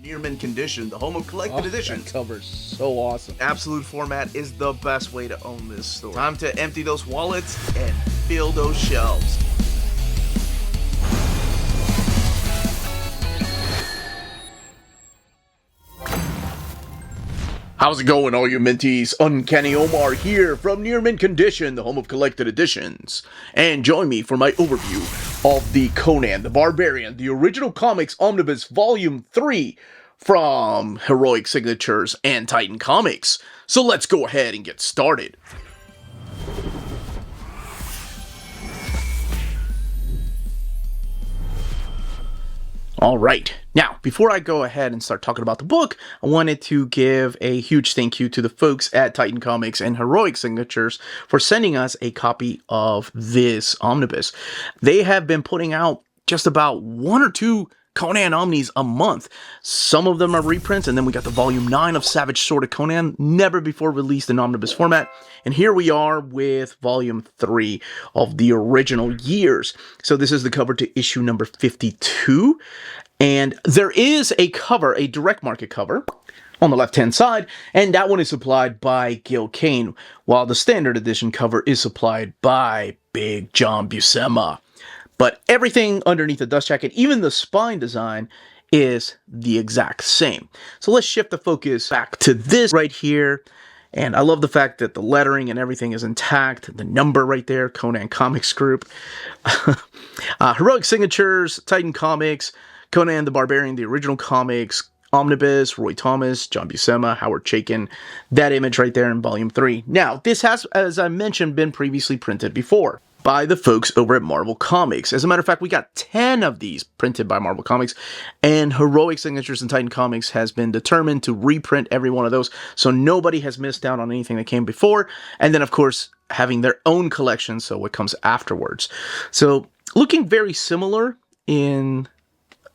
Near mint condition, the home of collected editions. That cover's so awesome. Absolute format is the best way to own this store. Time to empty those wallets and fill those shelves. How's it going, all you minties? Uncanny Omar here from Near Mint Condition, the home of collected editions. And join me for my overview of the Conan the Barbarian, the original Comics Omnibus Volume 3 from Heroic Signatures and Titan Comics. So let's go ahead and get started. Alright, now, before I go ahead and start talking about the book, I wanted to give a huge thank you to the folks at Titan Comics and Heroic Signatures for sending us a copy of this omnibus. They have been putting out just about 1 or 2 Conan Omnis a month. Some of them are reprints, and then we got the Volume 9 of Savage Sword of Conan, never before released in omnibus format. And here we are with Volume 3 of the original years. So this is the cover to issue number 52. And there is a cover, a direct market cover, on the left-hand side, and that one is supplied by Gil Kane, while the standard edition cover is supplied by Big John Buscema. But everything underneath the dust jacket, even the spine design, is the exact same. So let's shift the focus back to this right here. And I love the fact that the lettering and everything is intact. The number right there, Conan Comics Group. Heroic Signatures, Titan Comics, Conan the Barbarian, the original comics, Omnibus, Roy Thomas, John Buscema, Howard Chaykin. That image right there in Volume 3. Now, this has, as I mentioned, been previously printed before by the folks over at Marvel Comics. As a matter of fact, we got 10 of these printed by Marvel Comics, and Heroic Signatures and Titan Comics has been determined to reprint every one of those, so nobody has missed out on anything that came before, and then, of course, having their own collection, so what comes afterwards. So, looking very similar in,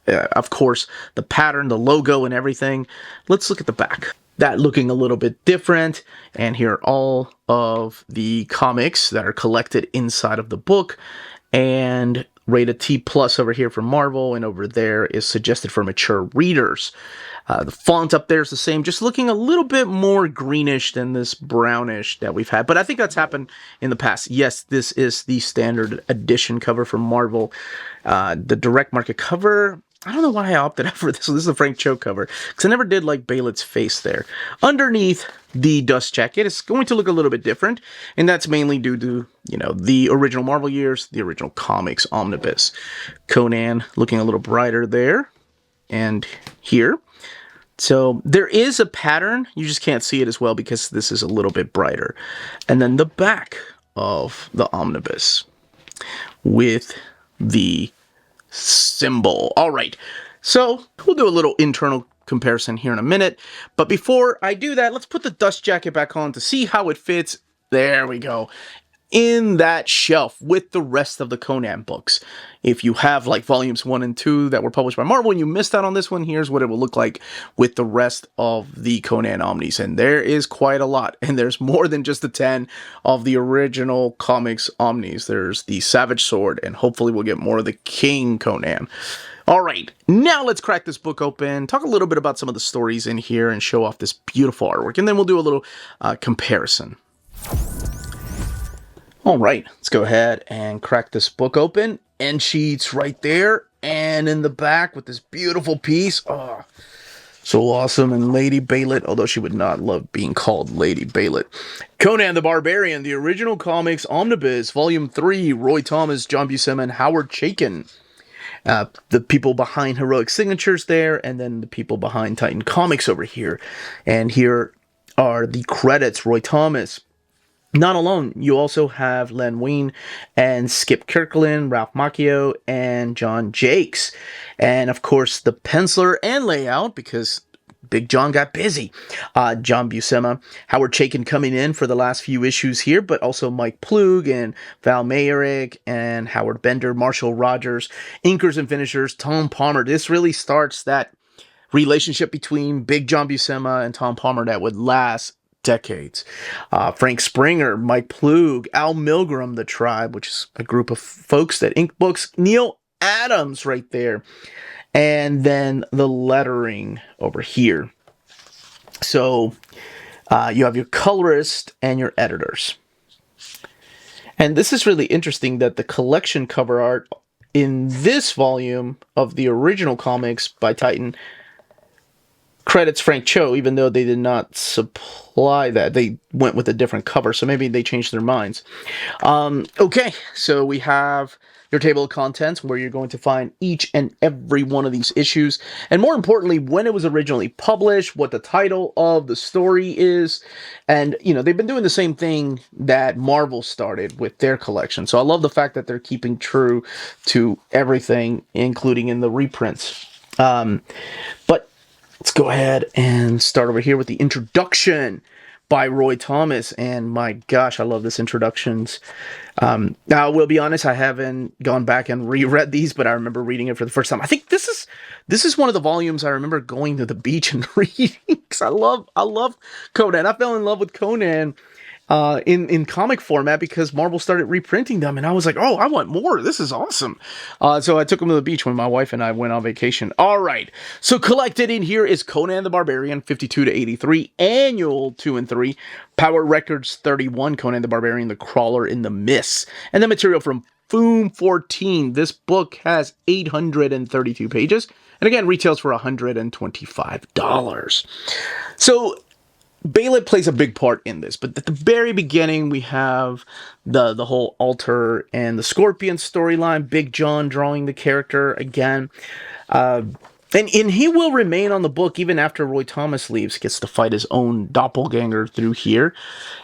of course, the pattern, the logo, and everything. Let's look at the back. That looking a little bit different, and here are all of the comics that are collected inside of the book, and rated T+ over here for Marvel, and over there is suggested for mature readers. The font up there is the same, just looking a little bit more greenish than this brownish that we've had, but I think that's happened in the past. Yes, this is the standard edition cover for Marvel. The direct market cover, I don't know why I opted out for this. This is a Frank Cho cover, because I never did like Bêlit's face there. Underneath the dust jacket, it's going to look a little bit different, and that's mainly due to, you know, the original Marvel years, the original comics omnibus. Conan looking a little brighter there, and here. So there is a pattern, you just can't see it as well because this is a little bit brighter. And then the back of the omnibus with the symbol. All right, so we'll do a little internal comparison here in a minute, but before I do that, let's put the dust jacket back on to see how it fits. There we go, in that shelf with the rest of the Conan books. If you have like volumes 1 and 2 that were published by Marvel and you missed out on this one, here's what it will look like with the rest of the Conan Omnis. And there is quite a lot, and there's more than just the 10 of the original comics Omnis. There's the Savage Sword, and hopefully we'll get more of the King Conan. All right, now let's crack this book open, talk a little bit about some of the stories in here, and show off this beautiful artwork, and then we'll do a little comparison. All right, let's go ahead and crack this book open. End sheets right there, and in the back with this beautiful piece. Oh, so awesome. And Lady Bêlit, although she would not love being called Lady Bêlit. Conan the Barbarian, the original comics omnibus, Volume 3, Roy Thomas, John Buscema, and Howard Chaykin. The people behind Heroic Signatures there, and then the people behind Titan Comics over here. And here are the credits. Roy Thomas. Not alone, you also have Len Wein and Skip Kirkland, Ralph Macchio, and John Jakes. And of course, the penciler and layout, because Big John got busy. John Buscema, Howard Chaykin coming in for the last few issues here, but also Mike Plug and Val Mayerick and Howard Bender, Marshall Rogers, inkers and finishers, Tom Palmer. This really starts that relationship between Big John Buscema and Tom Palmer that would last decades. Frank Springer, Mike Plug, Al Milgram, The Tribe, which is a group of folks that ink books. Neil Adams right there. and then the lettering over here. So you have your colorist and your editors. And this is really interesting that the collection cover art in this volume of the original comics by Titan credits Frank Cho, even though they did not supply that. They went with a different cover, so maybe they changed their minds. Okay, so we have your table of contents where you're going to find each and every one of these issues, and more importantly, when it was originally published, what the title of the story is, and, you know, they've been doing the same thing that Marvel started with their collection, so I love the fact that they're keeping true to everything, including in the reprints. But let's go ahead and start over here with the introduction by Roy Thomas, and my gosh, I love this introductions. Now, I will be honest, I haven't gone back and reread these, but I remember reading it for the first time. I think this is one of the volumes I remember going to the beach and reading, because I love Conan. I fell in love with Conan in comic format because Marvel started reprinting them, and I was like, oh, I want more. This is awesome. So I took them to the beach when my wife and I went on vacation. All right. So collected in here is Conan the Barbarian 52 to 83, Annual 2 and 3, Power Records 31, Conan the Barbarian, The Crawler in the Mists, and the material from Foom 14. This book has 832 pages, and again, retails for $125. So Bêlit plays a big part in this, but at the very beginning we have the whole altar and the Scorpion storyline, Big John drawing the character again. And he will remain on the book even after Roy Thomas leaves, gets to fight his own doppelganger through here.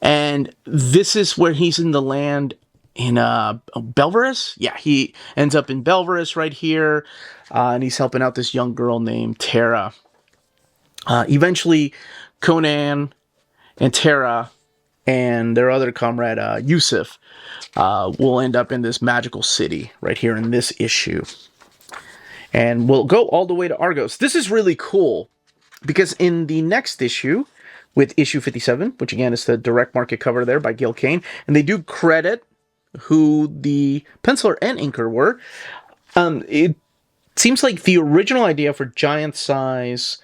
And this is where he's in the land in Belverus? Yeah, he ends up in Belverus right here, and he's helping out this young girl named Tara. Eventually, Conan and Tara and their other comrade, Yusuf, will end up in this magical city right here in this issue. And we'll go all the way to Argos. This is really cool because in the next issue, with issue 57, which again is the direct market cover there by Gil Kane, and they do credit who the penciler and inker were. It seems like the original idea for giant size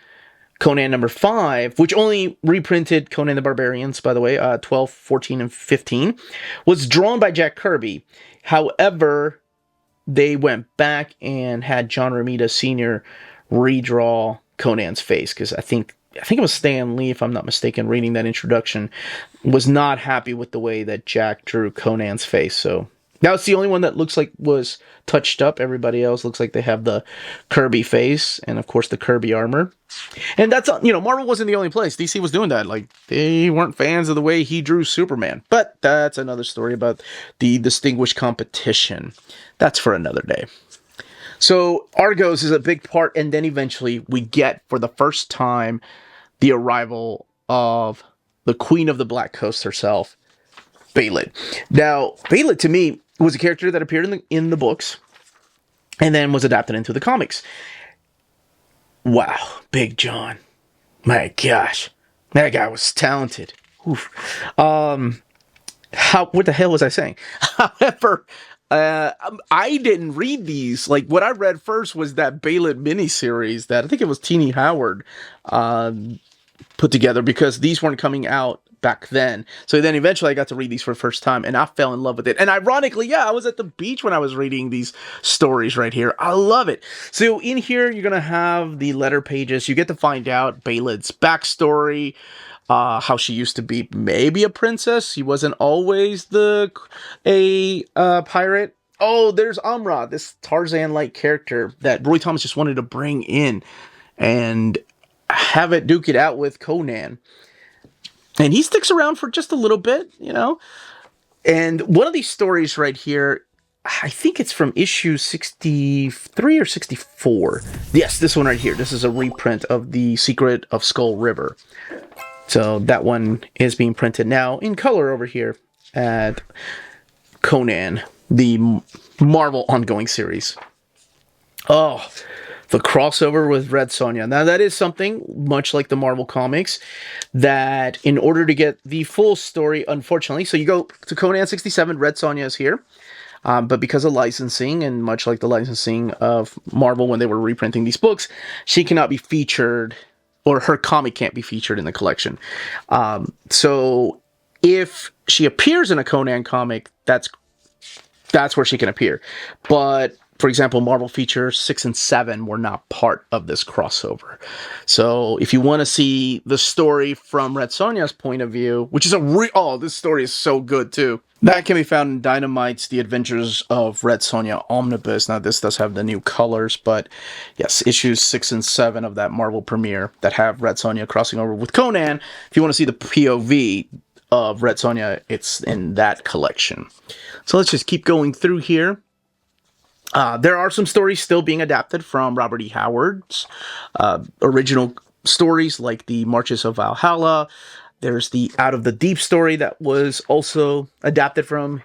Conan number 5, which only reprinted Conan the Barbarians, by the way, 12, 14, and 15, was drawn by Jack Kirby. However, they went back and had John Romita Sr. redraw Conan's face, because I think it was Stan Lee, if I'm not mistaken, reading that introduction, was not happy with the way that Jack drew Conan's face, so now it's the only one that looks like was touched up. Everybody else looks like they have the Kirby face and, of course, the Kirby armor. And that's, Marvel wasn't the only place. DC was doing that. Like, they weren't fans of the way he drew Superman. But that's another story about the distinguished competition. That's for another day. So Argos is a big part, and then eventually we get, for the first time, the arrival of the Queen of the Black Coast herself, Bêlit. Now, Bêlit, to me, was a character that appeared in the books and then was adapted into the comics. Wow, Big John. My gosh. That guy was talented. Oof. What the hell was I saying? However, I didn't read these. Like, what I read first was that Bêlit miniseries that I think it was Teenie Howard put together, because these weren't coming out back then. So then eventually I got to read these for the first time, and I fell in love with it. And ironically, yeah, I was at the beach when I was reading these stories right here. I love it. So in here, you're going to have the letter pages. You get to find out Bêlit's backstory, how she used to be maybe a princess. She wasn't always a pirate. Oh, there's Amra, this Tarzan-like character that Roy Thomas just wanted to bring in and have it duke it out with Conan. And he sticks around for just a little bit, And one of these stories right here, I think it's from issue 63 or 64. Yes, this one right here. This is a reprint of The Secret of Skull River. So that one is being printed now in color over here at Conan, the Marvel ongoing series. Oh, the crossover with Red Sonja. Now, that is something, much like the Marvel Comics, that in order to get the full story, unfortunately, so you go to Conan 67, Red Sonja is here. But because of licensing, and much like the licensing of Marvel when they were reprinting these books, she cannot be featured, or her comic can't be featured in the collection. So if she appears in a Conan comic, that's where she can appear. But for example, Marvel features 6 and 7 were not part of this crossover. So if you want to see the story from Red Sonja's point of view, which is this story is so good too. That can be found in Dynamite's The Adventures of Red Sonja Omnibus. Now this does have the new colors, but yes, issues 6 and 7 of that Marvel premiere that have Red Sonja crossing over with Conan. If you want to see the POV of Red Sonja, it's in that collection. So let's just keep going through here. There are some stories still being adapted from Robert E. Howard's original stories, like the Marches of Valhalla. There's the Out of the Deep story that was also adapted from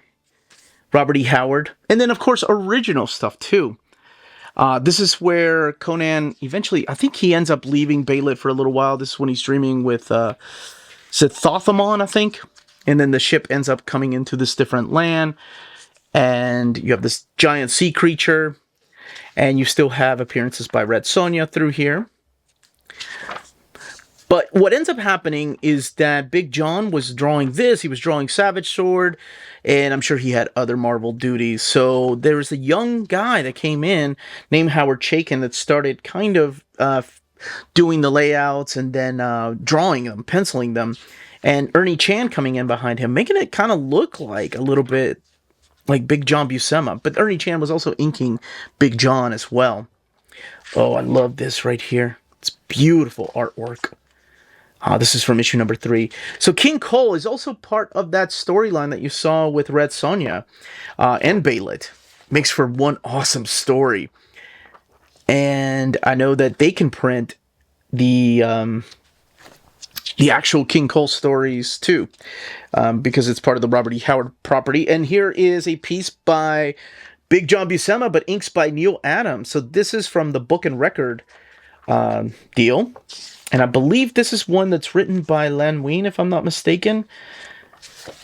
Robert E. Howard. And then, of course, original stuff, too. This is where Conan eventually, I think he ends up leaving Bêlit for a little while. This is when he's dreaming with Sithothamon, I think. And then the ship ends up coming into this different land. And you have this giant sea creature. And you still have appearances by Red Sonja through here. But what ends up happening is that Big John was drawing this. He was drawing Savage Sword. And I'm sure he had other Marvel duties. So there was a young guy that came in named Howard Chaykin that started kind of doing the layouts and then drawing them, penciling them. And Ernie Chan coming in behind him, making it kind of look like a little bit like Big John Buscema. But Ernie Chan was also inking Big John as well. Oh, I love this right here. It's beautiful artwork. This is from issue number 3. So King Kull is also part of that storyline that you saw with Red Sonja and Bêlit. Makes for one awesome story. And I know that they can print the actual King Kull stories too, because it's part of the Robert E. Howard property. And here is a piece by Big John Buscema, but inks by Neil Adams. So this is from the Book and Record deal. And I believe this is one that's written by Len Wein, if I'm not mistaken.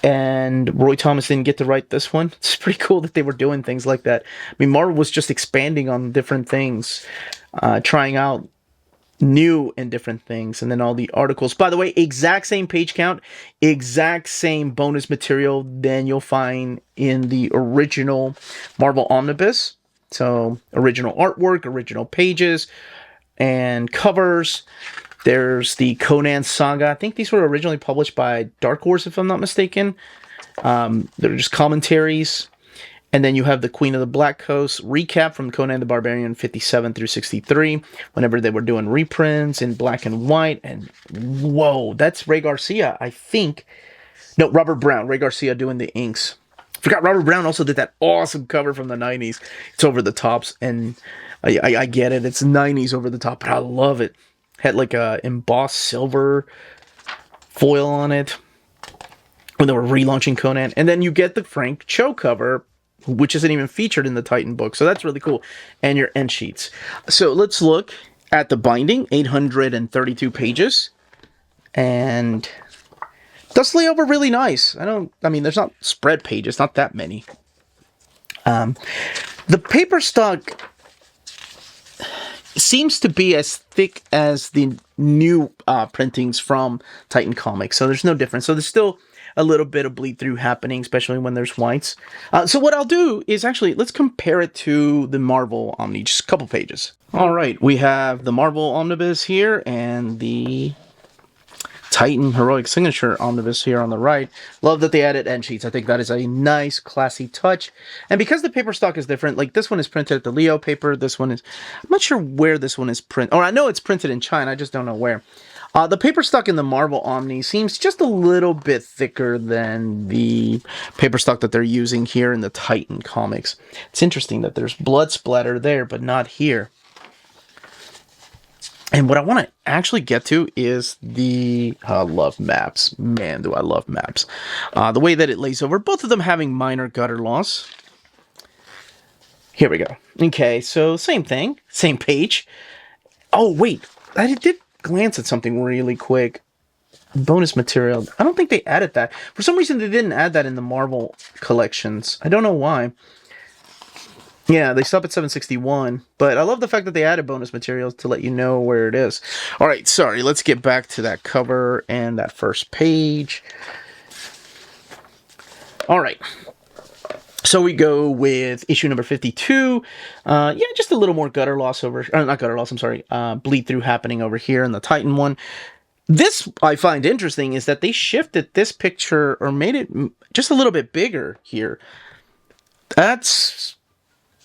And Roy Thomas didn't get to write this one. It's pretty cool that they were doing things like that. I mean, Marvel was just expanding on different things, trying out new and different things, and then all the articles. By the way, exact same page count, exact same bonus material than you'll find in the original Marvel Omnibus. So, original artwork, original pages, and covers. There's the Conan Saga. I think these were originally published by Dark Horse, if I'm not mistaken. They're just commentaries. And then you have the Queen of the Black Coast recap from Conan the Barbarian 57 through 63, whenever they were doing reprints in black and white. And whoa, that's Ray Garcia, I think. No, Robert Brown. Ray Garcia doing the inks. Forgot Robert Brown also did that awesome cover from the 90s. It's over the tops, and I get it. It's 90s over the top, but I love it. Had like a embossed silver foil on it when they were relaunching Conan. And then you get the Frank Cho cover, which isn't even featured in the Titan book. So that's really cool. And your end sheets. So let's look at the binding. 832 pages. And does lay over really nice. I mean, there's not spread pages, not that many. The paper stock seems to be as thick as the new printings from Titan Comics. So there's no difference. So there's still a little bit of bleed through happening, especially when there's whites. So what I'll do is actually, let's compare it to the Marvel Omni, just a couple pages. All right, we have the Marvel Omnibus here and the Titan Heroic Signature Omnibus here on the right. Love that they added end sheets. I think that is a nice, classy touch. And because the paper stock is different, like this one is printed at the Leo paper, this one is, I'm not sure where this one is printed. Or I know it's printed in China, I just don't know where. The paper stock in the Marvel Omni seems just a little bit thicker than the paper stock that they're using here in the Titan comics. It's interesting that there's blood splatter there, but not here. And what I want to actually get to is I love maps. Man, do I love maps. The way that it lays over, both of them having minor gutter loss. Here we go. Okay, so same thing, same page. Oh, wait, I did glance at something really quick. bonus material. I don't think they added that. For some reason, they didn't add that in the Marvel collections. I don't know why. Yeah, they stop at 761, but I love the fact that they added bonus materials to let you know where it is. All right, sorry, let's get back to that cover and that first page. All right. So we go with issue number 52. Yeah, just a little more gutter loss over... not gutter loss, I'm sorry. Bleed through happening over here in the Titan one. This, I find interesting, is that they shifted this picture or made it just a little bit bigger here. That's...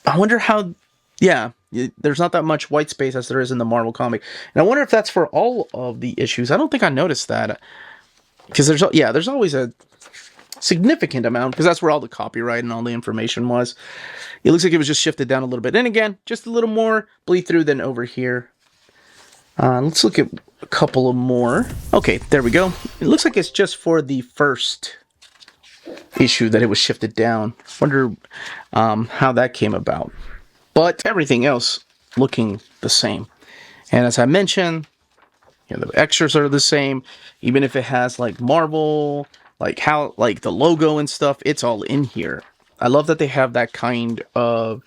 I wonder how... Yeah, there's not that much white space as there is in the Marvel comic. And I wonder if that's for all of the issues. I don't think I noticed that. Because there's always a significant amount, because that's where all the copyright and all the information was. It looks like it was just shifted down a little bit. And again, just a little more bleed through than over here. Let's look at a couple of more. Okay, there we go. It looks like it's just for the first issue that it was shifted down. Wonder how that came about. But everything else looking the same. And as I mentioned, you know, the extras are the same. Even if it has like Marvel, like the logo and stuff, it's all in here. I love that they have that kind of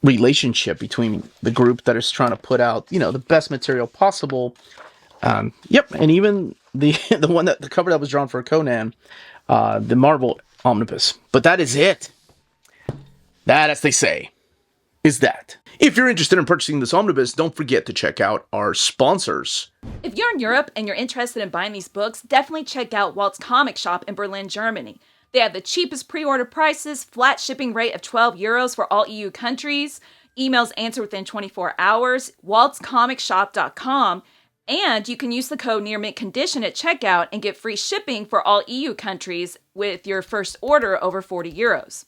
relationship between the group that is trying to put out, you know, the best material possible. Yep, and even the cover that was drawn for Conan, the Marvel Omnibus. But that is it. That, as they say, is that. If you're interested in purchasing this omnibus, don't forget to check out our sponsors. If you're in Europe and you're interested in buying these books, definitely check out Walt's Comic Shop in Berlin, Germany. They have the cheapest pre-order prices, flat shipping rate of €12 for all EU countries, emails answered within 24 hours, waltscomicshop.com, and you can use the code nearmintcon at checkout and get free shipping for all EU countries with your first order over €40.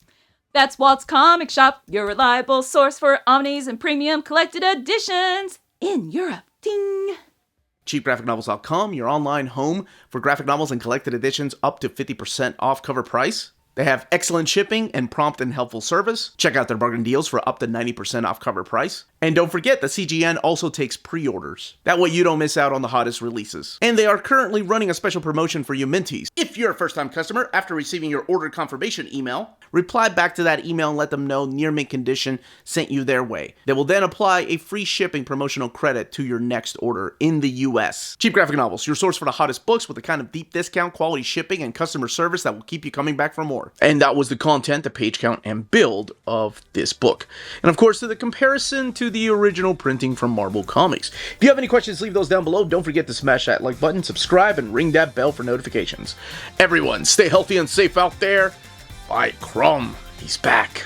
That's Walt's Comic Shop, your reliable source for omnis and premium collected editions in Europe. Ding! CheapGraphicNovels.com, your online home for graphic novels and collected editions up to 50% off cover price. They have excellent shipping and prompt and helpful service. Check out their bargain deals for up to 90% off cover price. And don't forget, the CGN also takes pre-orders. That way you don't miss out on the hottest releases. And they are currently running a special promotion for you Minties. If you're a first-time customer, after receiving your order confirmation email, reply back to that email and let them know Near Mint Condition sent you their way. They will then apply a free shipping promotional credit to your next order in the US. Cheap Graphic Novels, your source for the hottest books with the kind of deep discount, quality shipping, and customer service that will keep you coming back for more. And that was the content, the page count, and build of this book. And of course, to the comparison to the original printing from Marvel Comics. If you have any questions, leave those down below. Don't forget to smash that like button, subscribe, and ring that bell for notifications. Everyone, stay healthy and safe out there. Bye, Crumb. He's back.